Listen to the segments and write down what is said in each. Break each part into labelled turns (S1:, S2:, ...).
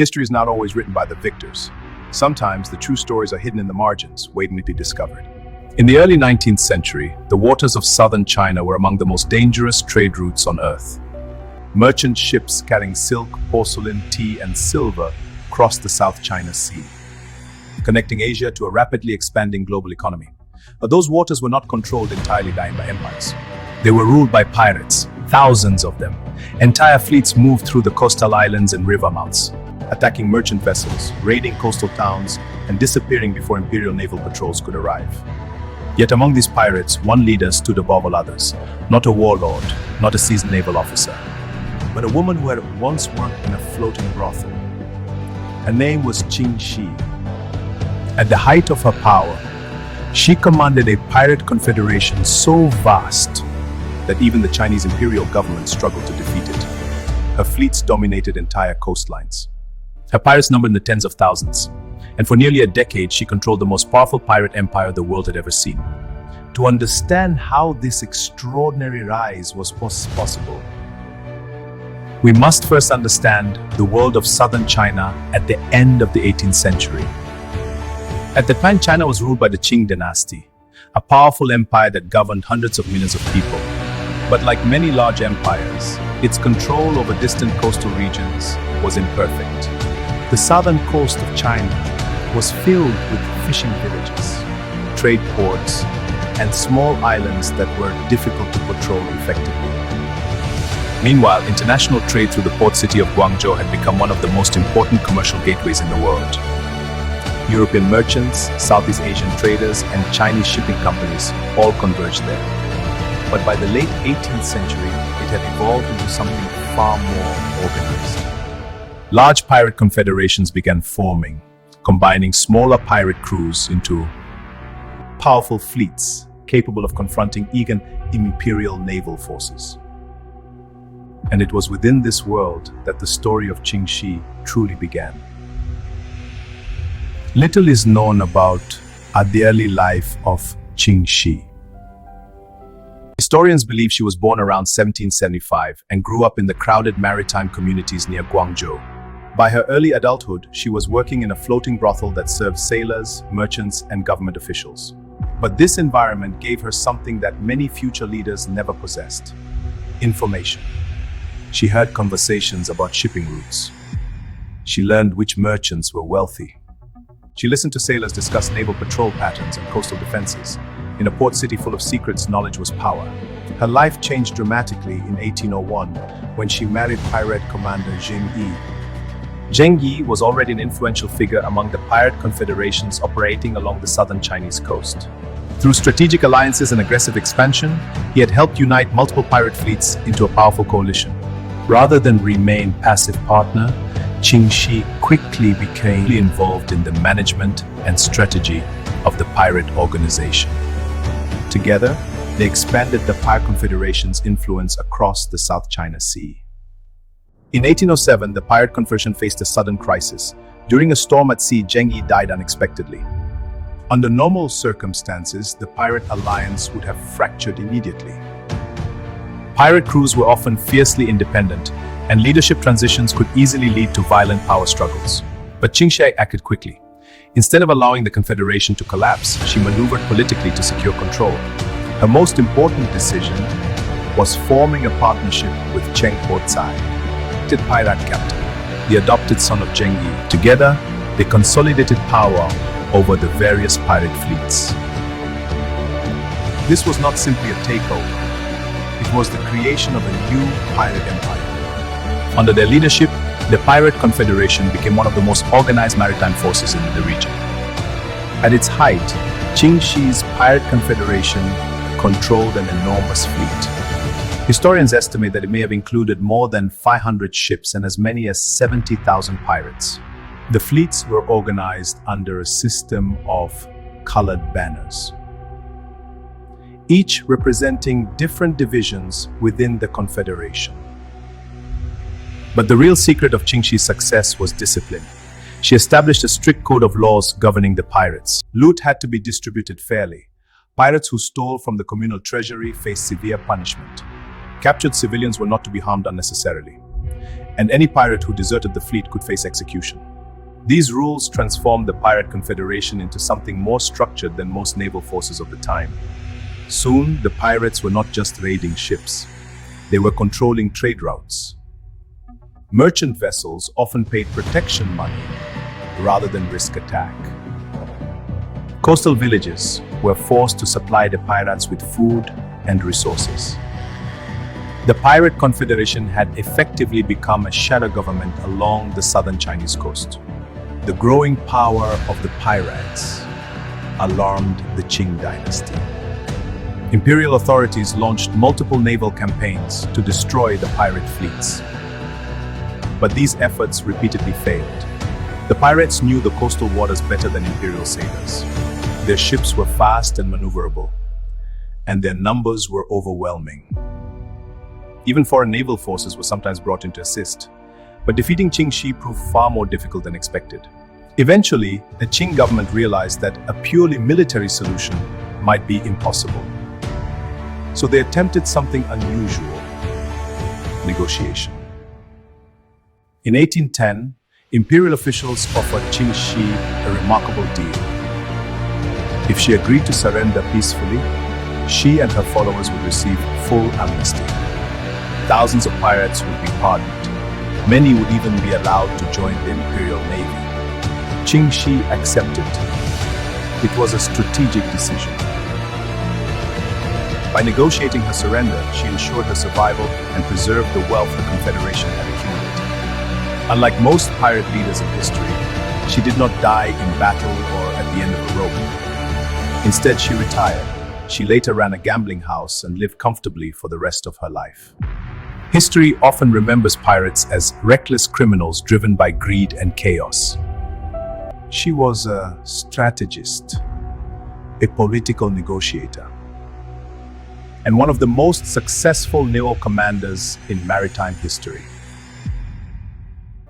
S1: History is not always written by the victors. Sometimes the true stories are hidden in the margins, waiting to be discovered. In the early 19th century, the waters of southern China were among the most dangerous trade routes on Earth. Merchant ships carrying silk, porcelain, tea, and silver crossed the South China Sea, connecting Asia to a rapidly expanding global economy. But those waters were not controlled entirely by empires. They were ruled by pirates, thousands of them. Entire fleets moved through the coastal islands and river mouths, attacking merchant vessels, raiding coastal towns, and disappearing before imperial naval patrols could arrive. Yet among these pirates, one leader stood above all others, not a warlord, not a seasoned naval officer, but a woman who had once worked in a floating brothel. Her name was Ching Shih. At the height of her power, she commanded a pirate confederation so vast that even the Chinese imperial government struggled to defeat it. Her fleets dominated entire coastlines. Her pirates numbered in the tens of thousands, and for nearly a decade she controlled the most powerful pirate empire the world had ever seen. To understand how this extraordinary rise was possible, we must first understand the world of southern China at the end of the 18th century. At the time, China was ruled by the Qing Dynasty, a powerful empire that governed hundreds of millions of people. But like many large empires, its control over distant coastal regions was imperfect. The southern coast of China was filled with fishing villages, trade ports, and small islands that were difficult to patrol effectively. Meanwhile, international trade through the port city of Guangzhou had become one of the most important commercial gateways in the world. European merchants, Southeast Asian traders, and Chinese shipping companies all converged there. But by the late 18th century, it had evolved into something far more organized. Large pirate confederations began forming, combining smaller pirate crews into powerful fleets capable of confronting eager imperial naval forces. And it was within this world that the story of Ching Shih truly began. Little is known about the early life of Ching Shih. Historians believe she was born around 1775 and grew up in the crowded maritime communities near Guangzhou. By her early adulthood, she was working in a floating brothel that served sailors, merchants, and government officials. But this environment gave her something that many future leaders never possessed: information. She heard conversations about shipping routes. She learned which merchants were wealthy. She listened to sailors discuss naval patrol patterns and coastal defenses. In a port city full of secrets, knowledge was power. Her life changed dramatically in 1801 when she married pirate commander Ching Shih. Ching Shih was already an influential figure among the pirate confederations operating along the southern Chinese coast. Through strategic alliances and aggressive expansion, he had helped unite multiple pirate fleets into a powerful coalition. Rather than remain passive partner, Ching Shih quickly became involved in the management and strategy of the pirate organization. Together, they expanded the Pirate Confederation's influence across the South China Sea. In 1807, the Pirate Confederation faced a sudden crisis. During a storm at sea, Ching Shih died unexpectedly. Under normal circumstances, the pirate alliance would have fractured immediately. Pirate crews were often fiercely independent, and leadership transitions could easily lead to violent power struggles. But Ching Shih acted quickly. Instead of allowing the Confederation to collapse, she maneuvered politically to secure control. Her most important decision was forming a partnership with Cheng Po-tsai, the pirate captain, the adopted son of Ching Shih. Together, they consolidated power over the various pirate fleets. This was not simply a takeover. It was the creation of a new pirate empire. Under their leadership, the Pirate Confederation became one of the most organized maritime forces in the region. At its height, Ching Shih's Pirate Confederation controlled an enormous fleet. Historians estimate that it may have included more than 500 ships and as many as 70,000 pirates. The fleets were organized under a system of colored banners, each representing different divisions within the Confederation. But the real secret of Ching Shih's success was discipline. She established a strict code of laws governing the pirates. Loot had to be distributed fairly. Pirates who stole from the communal treasury faced severe punishment. Captured civilians were not to be harmed unnecessarily. and any pirate who deserted the fleet could face execution. These rules transformed the pirate confederation into something more structured than most naval forces of the time. Soon, the pirates were not just raiding ships. They were controlling trade routes. Merchant vessels often paid protection money rather than risk attack. Coastal villages were forced to supply the pirates with food and resources. The pirate confederation had effectively become a shadow government along the southern Chinese coast. The growing power of the pirates alarmed the Qing Dynasty. Imperial authorities launched multiple naval campaigns to destroy the pirate fleets. But these efforts repeatedly failed. The pirates knew the coastal waters better than imperial sailors. Their ships were fast and maneuverable, and their numbers were overwhelming. Even foreign naval forces were sometimes brought in to assist, but defeating Ching Shih proved far more difficult than expected. Eventually, the Qing government realized that a purely military solution might be impossible. So they attempted something unusual: negotiation. In 1810, imperial officials offered Ching Shih a remarkable deal. If she agreed to surrender peacefully, she and her followers would receive full amnesty. Thousands of pirates would be pardoned. Many would even be allowed to join the imperial navy. Ching Shih accepted. It was a strategic decision. By negotiating her surrender, she ensured her survival and preserved the wealth the Confederation had accumulated. Unlike most pirate leaders in history, she did not die in battle or at the end of a rope. Instead, she retired. She later ran a gambling house and lived comfortably for the rest of her life. History often remembers pirates as reckless criminals driven by greed and chaos. She was a strategist, a political negotiator, and one of the most successful naval commanders in maritime history.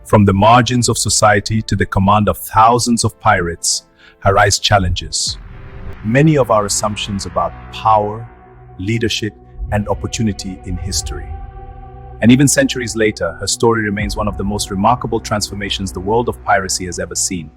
S1: From the margins of society to the command of thousands of pirates, her rise challenges many of our assumptions about power, leadership, and opportunity in history. And even centuries later, her story remains one of the most remarkable transformations the world of piracy has ever seen.